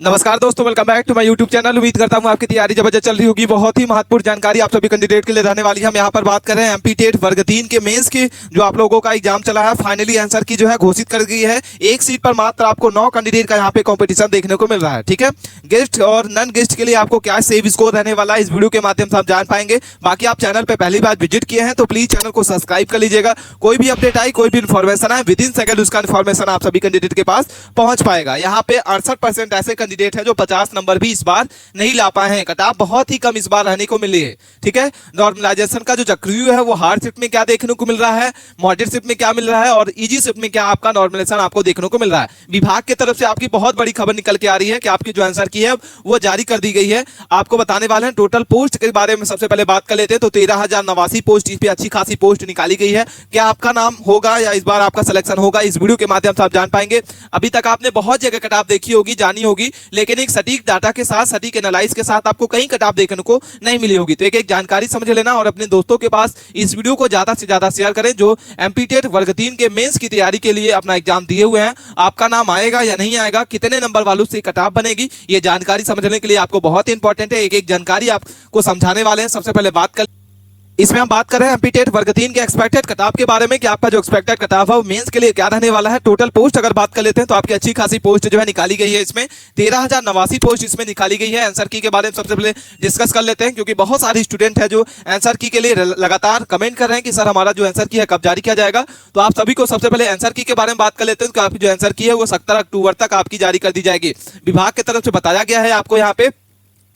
नमस्कार दोस्तों, welcome back to my YouTube channel. उम्मीद करता हूं आपकी तैयारी जबरदस्त चल रही होगी। बहुत ही महत्वपूर्ण जानकारी आप सभी कैंडिडेट के लिए रहने वाली है। हम यहां पर बात कर रहे हैं एमपी टेट वर्ग 3 के मेंस की जो आप लोगों का एग्जाम चला है, फाइनली आंसर की जो है घोषित कर गई है। एक सीट पर मात्र आपको 9 कैंडिडेट का यहां पे कंपटीशन देखने को मिल रहा है। ठीक है, गेस्ट और नॉन गेस्ट के लिए आपको क्या सेव स्कोर रहने वाला है इस वीडियो के माध्यम से आप जान पाएंगे। बाकी आप चैनल पर पहली बार विजिट किए हैं तो प्लीज चैनल को सब्सक्राइब कर लीजिएगा। कोई भी अपडेट आई, कोई भी इन्फॉर्मेशन आए, विद इन सेकंड उसका इन्फॉर्मेशन आप सभी कैंडिडेट के पास पहुंच पाएगा। यहाँ पे 68% ऐसे कैंडिडेट है जो 50 नंबर भी इस बार नहीं ला पाए हैं। कट ऑफ बहुत ही कम इस बार रहने को मिली है। ठीक है, नॉर्मलाइजेशन का जो चक्रव्यूह है वो हार्ड शिफ्ट में क्या देखने को मिल रहा है, मॉडरेट शिफ्ट में क्या मिल रहा है और इजी शिफ्ट में क्या आपका नॉर्मलाइजेशन आपको देखने को मिल रहा है। विभाग की तरफ से आपकी बहुत बड़ी खबर निकल के आ रही है कि आपकी जो आंसर की है वो जारी कर दी गई है। आपको बताने वाले हैं टोटल पोस्ट के बारे में। सबसे पहले बात कर लेते हैं तो 13,089 पोस्ट, इस पे अच्छी खासी पोस्ट निकाली गई है। क्या आपका नाम होगा या इस बार आपका सिलेक्शन होगा, इस वीडियो के माध्यम से आप जान पाएंगे। अभी तक आपने बहुत जगह कट ऑफ देखी होगी, जानी होगी, लेकिन एक सटीक डाटा के साथ, सटीक एनालाइज के साथ आपको कहीं कट ऑफ देखने को नहीं मिली होगी। तो एक जानकारी समझ लेना और अपने दोस्तों के पास इस वीडियो को ज्यादा से ज्यादा शेयर करें जो एमपी टेट वर्ग 3 के मेंस की तैयारी के लिए अपना एग्जाम दिए हुए हैं। आपका नाम आएगा या नहीं आएगा, कितने नंबर वालों से कट ऑफ बनेगी, ये जानकारी समझने के लिए आपको बहुत ही इंपॉर्टेंट है। एक एक जानकारी आपको समझाने वाले हैं। सबसे पहले बात कर इसमें हम बात कर रहे हैं एमपी टेट वर्ग 3 के एक्सपेक्टेड कट ऑफ के बारे में कि आपका जो एक्सपेक्टेड कट ऑफ है वो मेंस के लिए क्या रहने वाला है। टोटल पोस्ट अगर बात कर लेते हैं तो आपकी अच्छी खासी पोस्ट जो है निकाली गई है। इसमें 13,089 पोस्ट इसमें निकाली गई है। आंसर की के बारे में सबसे पहले डिस्कस कर लेते हैं, क्योंकि बहुत सारे स्टूडेंट है जो आंसर की के लिए लगातार कमेंट कर रहे हैं कि सर हमारा जो आंसर की है कब जारी किया जाएगा। तो आप सभी को सबसे पहले आंसर की के बारे में बात कर लेते हैं कि आपकी जो आंसर की है वो 17 अक्टूबर तक आपकी जारी कर दी जाएगी। विभाग की तरफ से बताया गया है आपको यहाँ पे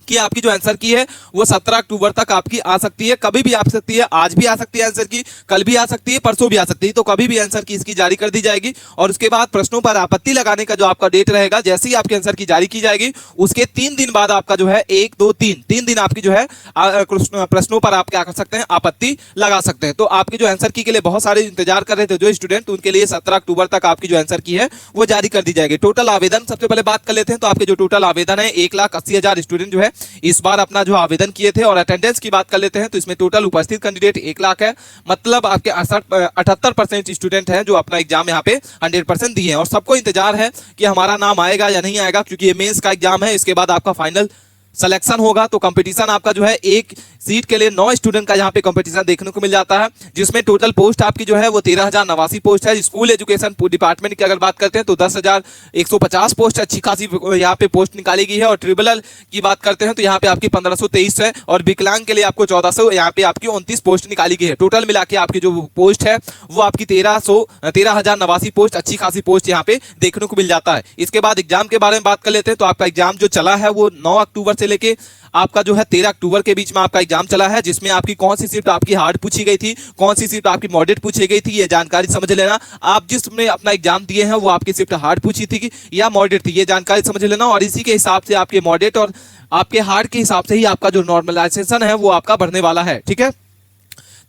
कि आपकी जो आंसर की है वो 17 अक्टूबर तक आपकी आ सकती है। कभी भी आ सकती है, आज भी आ सकती है आंसर की, कल भी आ सकती है, परसों भी आ सकती है। तो कभी भी आंसर की इसकी जारी कर दी जाएगी। और उसके बाद प्रश्नों पर आपत्ति लगाने का जो आपका डेट रहेगा, जैसे ही आपके आंसर की जारी की जाएगी उसके 3 दिन बाद आपका जो है 1, 2, 3 दिन आपकी जो है प्रश्नों पर आप क्या कर सकते हैं, आपत्ति लगा सकते हैं। तो आपकी जो आंसर की के लिए बहुत सारे इंतजार कर रहे थे जो स्टूडेंट, उनके लिए 17 अक्टूबर तक आपकी जो आंसर की है वो जारी कर दी जाएगी। टोटल आवेदन सबसे पहले बात कर लेते हैं तो आपके जो टोटल आवेदन है 1,80,000 स्टूडेंट जो है इस बार अपना जो आवेदन किए थे। और अटेंडेंस की बात कर लेते हैं तो इसमें टोटल उपस्थित कैंडिडेट 1 लाख है। मतलब आपके 78% स्टूडेंट हैं जो अपना एग्जाम यहाँ पे 100% दिए हैं। और सबको इंतजार है कि हमारा नाम आएगा या नहीं आएगा, क्योंकि ये मेंस का एग्जाम है। इसके बाद आपका फाइनल सिलेक्शन होगा। तो कंपटीशन आपका जो है एक सीट के लिए 9 स्टूडेंट का यहाँ पे कंपटीशन देखने को मिल जाता है, जिसमें टोटल पोस्ट आपकी जो है वो 13,089 पोस्ट है। स्कूल एजुकेशन डिपार्टमेंट की अगर बात करते हैं तो 10,150 पोस्ट अच्छी खासी यहाँ पे पोस्ट निकाली गई है। और ट्रिपल एल की बात करते हैं तो यहाँ पे आपकी 1523 है। और विकलांग के लिए आपको 1400, यहाँ पे आपकी 29 पोस्ट निकाली गई है। टोटल मिला के आपकी जो पोस्ट है वो आपकी 13,089 पोस्ट, अच्छी खासी पोस्ट यहाँ पे देखने को मिल जाता है। इसके बाद एग्जाम के बारे में बात कर लेते हैं तो आपका एग्जाम जो चला है वो 9 अक्टूबर से लेके आपका जो है 13 अक्टूबर के बीच में आपका एग्जाम चला है, जिसमें आपकी कौन सी शिफ्ट आपकी हार्ड पूछी गई थी, कौन सी शिफ्ट आपकी मॉडरेट पूछी गई थी, ये जानकारी समझ लेना। आप जिसमें अपना एग्जाम दिए हैं वो आपकी शिफ्ट हार्ड पूछी थी या मॉडरेट थी, ये जानकारी समझ लेना। और इसी के हिसाब से आपके मॉडरेट और आपके हार्ड के हिसाब से ही आपका जो नॉर्मलाइजेशन है वो आपका बढ़ने वाला है। ठीक है,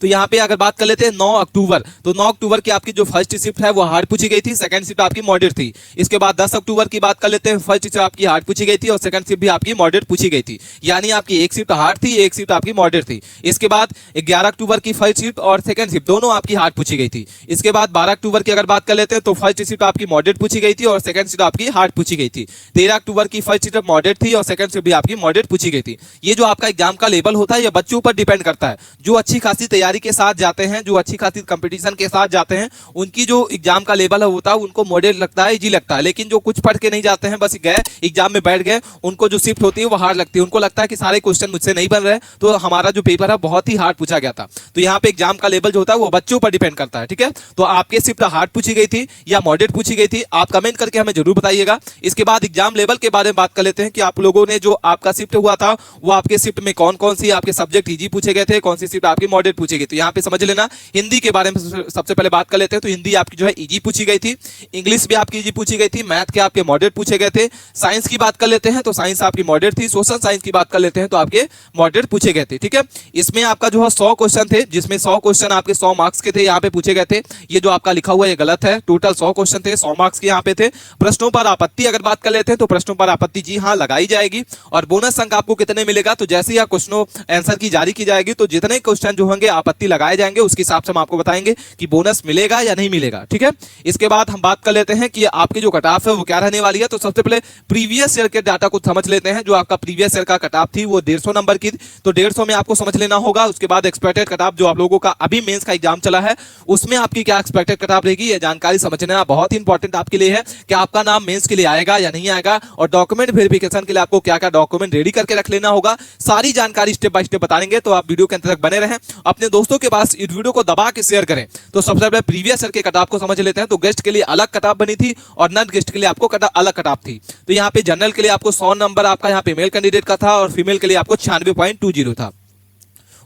तो यहाँ पे अगर बात कर लेते हैं 9 अक्टूबर, तो 9 अक्टूबर की आपकी जो फर्स्ट शिफ्ट है वो हार्ड पूछी गई थी, सेकंड शिफ्ट आपकी मॉडरेट थी। इसके बाद 10 अक्टूबर की बात कर लेते हैं, फर्स्ट शिफ्ट आपकी हार्ड पूछी गई थी और सेकंड शिफ्ट भी आपकी मॉडरेट पूछी गई थी। यानी आपकी एक शिफ्ट हार्ड थी, एक शिफ्ट आपकी मॉडरेट थी। इसके बाद 11 अक्टूबर की फर्स्ट शिफ्ट और सेकंड शिफ्ट दोनों आपकी हार्ड पूछी गई थी। इसके बाद 12 अक्टूबर की अगर बात कर लेते हैं तो फर्स्ट शिफ्ट आपकी मॉडरेट पूछी गई थी और सेकंड शिफ्ट आपकी हार्ड पूछी गई थी। 13 अक्टूबर की फर्स्ट शिफ्ट मॉडरेट थी और सेकंड शिफ्ट भी आपकी मॉडरेट पूछी गई थी। ये जो आपका एग्जाम का लेवल होता है ये बच्चों पर डिपेंड करता है। जो अच्छी खासी तैयारी के साथ जाते हैं, जो अच्छी खासी कंपटीशन के साथ जाते हैं, उनकी जो एग्जाम का लेवल होता है उनको मॉडरेट लगता है, इजी लगता है। लेकिन जो कुछ पढ़ के नहीं जाते हैं, बस गए एग्जाम में बैठ गए, उनको जो शिफ्ट होती है वो हार्ड लगती है। उनको लगता है कि सारे क्वेश्चन मुझसे नहीं बन रहे, तो हमारा जो पेपर है बहुत ही हार्ड पूछा गया था। तो यहाँ पे एग्जाम का लेवल जो होता है वो बच्चों पर डिपेंड करता है। ठीक है, तो आपके शिफ्ट हार्ड पूछी गई थी या मॉडरेट पूछी गई थी, आप कमेंट करके हमें जरूर बताइएगा। इसके बाद एग्जाम लेवल के बारे में बात कर लेते हैं कि आप लोगों ने जो आपका शिफ्ट हुआ था वो आपके शिफ्ट में कौन कौन सी आपके सब्जेक्ट इजी पूछे गए थे, कौन सी शिफ्ट आपकी मॉडरेट पूछी गई। तो यहाँ पे समझ लेना, हिंदी के बारे में सबसे पहले बात कर लेते हैं तो हिंदी आपकी जो है इजी पूछी गई थी, इंग्लिश भी आपकी इजी पूछी गई थी, मैथ के आपके मॉडरेट पूछे गए थे। साइंस की बात कर लेते हैं तो साइंस आपकी मॉडरेट थी, सोशल साइंस की बात कर लेते हैं तो आपके मॉडरेट पूछे गए थे। ठीक है, इसमें आपका जो है 100 क्वेश्चन थे, जिसमें 100 क्वेश्चन आपके 100 मार्क्स के थे, यहाँ पे पूछे गए थे। ये जो आपका लिखा हुआ है ये गलत है, टोटल 100 क्वेश्चन थे, 100 मार्क्स के यहाँ पे थे। प्रश्नों पर आपत्ति अगर बात कर लेते हैं तो प्रश्नों पर आपत्ति जी हाँ लगाई जाएगी। और बोनस अंक आपको कितने मिलेगा, तो जैसे ही आप क्वेश्चनों आंसर की जारी की जाएगी तो जितने क्वेश्चन जो होंगे पत्ती लगाए जाएंगे, उसके हिसाब से हम आपको बताएंगे कि बोनस मिलेगा या नहीं मिलेगा। ठीक है, इसके बाद हम बात कर लेते हैं कि आपकी जो कट ऑफ है वो क्या रहने वाली है। तो सबसे पहले प्रीवियस ईयर के डाटा को समझ लेते हैं। जो आपका प्रीवियस ईयर का कट ऑफ थी वो 150 नंबर की, तो 150 में आपको समझ लेना होगा। उसके बाद एक्सपेक्टेड कट ऑफ जो आप लोगों का अभी मेंस का एग्जाम चला है उसमें आपकी क्या एक्सपेक्टेड कट ऑफ रहेगी, ये जानकारी समझना बहुत ही इंपॉर्टेंट आपके लिए है कि आपका नाम मेंस के लिए आएगा या नहीं आएगा, और डॉक्यूमेंट वेरिफिकेशन के लिए आपको क्या क्या डॉक्यूमेंट रेडी करके रख लेना होगा। सारी जानकारी स्टेप बाय स्टेप बताएंगे, तो आप वीडियो के अंत तक बने रहें। अपने दोस्तों के पास इस वीडियो को दबा के शेयर करें। तो सबसे पहले प्रीवियस ईयर के कट ऑफ को समझ लेते हैं। तो गेस्ट के लिए अलग कट ऑफ बनी थी और नॉन गेस्ट के लिए आपको अलग कट ऑफ थी। तो यहाँ पे जनरल के लिए आपको 100 नंबर आपका यहाँ पे मेल कैंडिडेट का था और फीमेल के लिए आपको 96.20 था।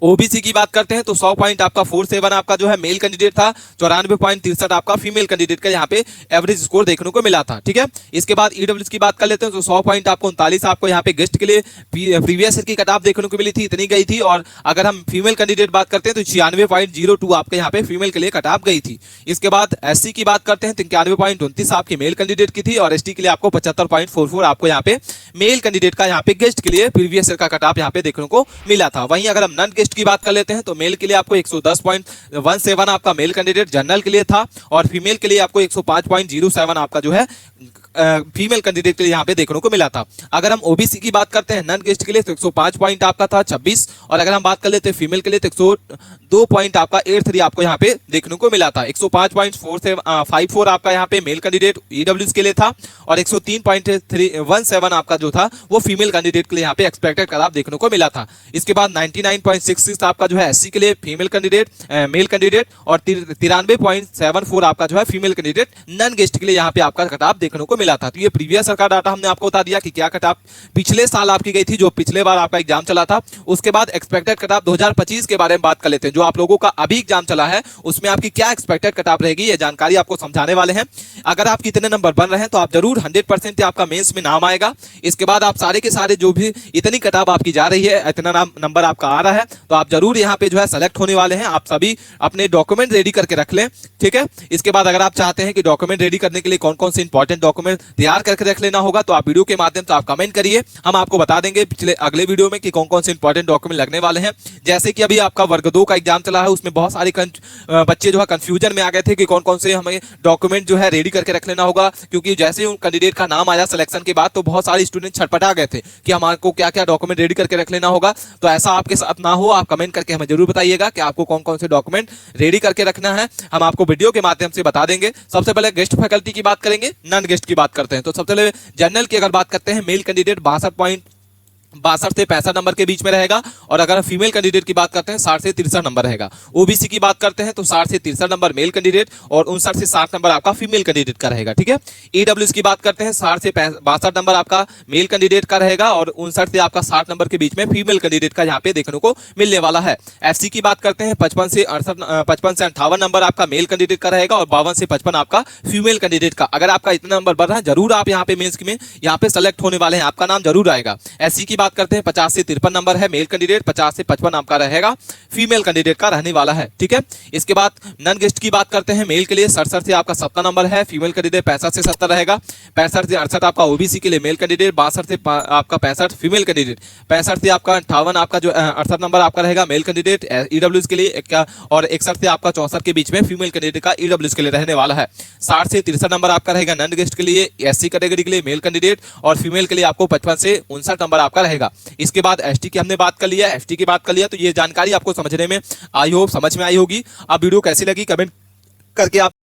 ओबीसी की बात करते हैं तो 100 पॉइंट आपका 47 आपका जो है मेल कैंडिडेट था, 94.63 आपका फीमेल कैंडिडेट का यहाँ पे एवरेज स्कोर देखने को मिला था। ठीक है, इसके बाद ईडब्ल्यूएस की बात कर लेते हैं तो 100 पॉइंट आपको 39 आपको यहाँ पे गेस्ट के लिए प्रीवियस ईयर की कट ऑफ देखने को मिली थी, इतनी गई थी। और अगर हम फीमेल कैंडिडेट बात करते हैं तो 96.02 आपके यहाँ पे फीमेल के लिए कट ऑफ गई थी। इसके बाद एससी की बात करते हैं तो 91.29 आपकी मेल कैंडिडेट की थी और एसटी के लिए आपको 75.44 आपको यहाँ पे मेल कैंडिडेट का यहाँ पे गेस्ट के लिए प्रीवियस ईयर का कट ऑफ यहाँ पे देखने को मिला था। वहीं अगर हम नॉन गेस्ट की बात कर लेते हैं तो मेल के लिए आपको 110.17 आपका मेल कैंडिडेट जनरल के लिए था और फीमेल के लिए आपको 105.07 आपका जो है फीमेल कैंडिडेट के लिए यहाँ पे देखने को मिला था। अगर हम ओबीसी की बात करते हैं नॉन गेस्ट के लिए तो 105 पॉइंट आपका था 26, और अगर हम बात कर लेते हैं फीमेल के लिए तो 102 पॉइंट आपका 83 आपको यहाँ पे देखने को मिला था। 105.54 आपका यहाँ पे मेल कैंडिडेट ईडब्ल्यूएस के लिए था और 103.17 आपका जो था वो फीमेल कैंडिडेट के लिए यहाँ पे एक्सपेक्टेड कट ऑफ देखने को मिला था। इसके बाद 99.66 आपका जो है एससी के लिए फीमेल कैंडिडेट मेल कैंडिडेट और 93.74 आपका जो है फीमेल कैंडिडेट नॉन गेस्ट के लिए यहाँ पे आपका कट ऑफ देखने को मिला था। तो ये प्रीवियस ईयर का डाटा हमने आपको बता दिया कि क्या कट ऑफ पिछले साल आपकी गई थी, जो पिछले बार आपका एग्जाम चला था। उसके बाद एक्सपेक्टेड कट ऑफ 2025 के बारे में बात कर लेते हैं। जो आप लोगों का अभी एग्जाम चला है उसमें आपकी क्या एक्सपेक्टेड कट ऑफ रहेगी, ये जानकारी आपको समझाने वाले हैं। अगर आप कितने नंबर बन रहे हैं तो आप जरूर 100% आपका मेंस में नाम आएगा। इसके बाद आप सारे के सारे जो भी इतनी कट ऑफ आपकी जा रही है, इतना नंबर आपका आ रहा है, तो आप जरूर यहाँ पे जो है सेलेक्ट होने वाले हैं। आप सभी अपने डॉक्यूमेंट रेडी करके रख लें। ठीक है, इसके बाद अगर आप चाहते हैं कि डॉक्यूमेंट रेडी करने के लिए कौन कौन से इंपॉर्टेंट डॉक्यूमेंट तैयार करके रख लेना होगा तो आप वीडियो के माध्यम से आप कमेंट करिए, हम आपको बता देंगे पिछले अगले वीडियो में कि कौन कौन से इंपॉर्टेंट डॉक्यूमेंट लगने वाले हैं। जैसे कि अभी आपका वर्ग 2 का एग्जाम चला है, उसमें बहुत सारे बच्चे जो है कंफ्यूजन में आ गए थे कि कौन कौन से हमें डॉक्यूमेंट जो है रेडी करके रख लेना होगा, क्योंकि जैसे ही कैंडिडेट का नाम आया सिलेक्शन के बाद तो बहुत सारे स्टूडेंट छटपटा गए थे कि हमारे क्या क्या डॉक्यूमेंट रेडी करके रख लेना होगा। तो ऐसा आपके साथ ना हो, आप कमेंट करके हमें जरूर बताइएगा कि आपको कौन कौन से डॉक्यूमेंट रेडी करके रखना है, हम आपको वीडियो के माध्यम से बता देंगे। सबसे पहले गेस्ट फैकल्टी की बात करेंगे, नॉन गेस्ट की बात करते हैं। तो सबसे पहले जनरल की अगर बात करते हैं, मेल कैंडिडेट 62 से 65 नंबर के बीच में रहेगा, और अगर फीमेल कैंडिडेट की बात करते हैं 60 से 63 नंबर रहेगा। ओबीसी की बात करते हैं तो 60 से 63 नंबर मेल कैंडिडेट और 59 से 60 नंबर आपका फीमेल कैंडिडेट का रहेगा। ठीक है, ईडब्ल्यूएस की बात करते हैं 60 से 62 नंबर आपका मेल कैंडिडेट का रहेगा और 59 से आपका 60 नंबर के बीच में फीमेल कैंडिडेट का यहाँ पे देखने को मिलने वाला है। एससी की बात करते हैं 55 से 58 नंबर आपका मेल कैंडिडेट का रहेगा और 52 से 55 आपका फीमेल कैंडिडेट का। अगर आपका इतना नंबर बढ़ रहा है जरूर आप यहाँ पे मेंस में यहाँ पे सेलेक्ट होने वाले हैं, आपका नाम जरूर आएगा। एससी की बात करते हैं 50 से 53 नंबर है मेल कैंडिडेट, 50 से 55 आपका रहेगा फीमेल कैंडिडेट का रहने वाला है। ठीक है, इसके बाद नॉन गेस्ट की बात करते हैं, मेल के लिए 67 से आपका 70 नंबर है, फीमेल कैंडिडेट 65 से 70 रहेगा, 65 से 68 आपका ओबीसी के लिए मेल कैंडिडेट, 62 से आपका 65 फीमेल कैंडिडेट, 65 से आपका 58 आपका जो 68 नंबर आपका रहेगा मेल कैंडिडेट ईडब्ल्यूएस के लिए, और 61 से आपका 64 के बीच में फीमेल कैंडिडेट का ईडब्ल्यूएस के लिए रहने वाला है। 60 से 63 नंबर आपका रहेगा नॉन गेस्ट के लिए, एससी कैटेगरी के लिए मेल कैंडिडेट, और फीमेल के लिए आपको 55 से 59 नंबर आपका रहेगा। इसके बाद एसटी की हमने बात कर लिया, एसटी की बात कर लिया, तो ये जानकारी आपको समझने में आई होप समझ में आई होगी। आप वीडियो कैसी लगी कमेंट करके आप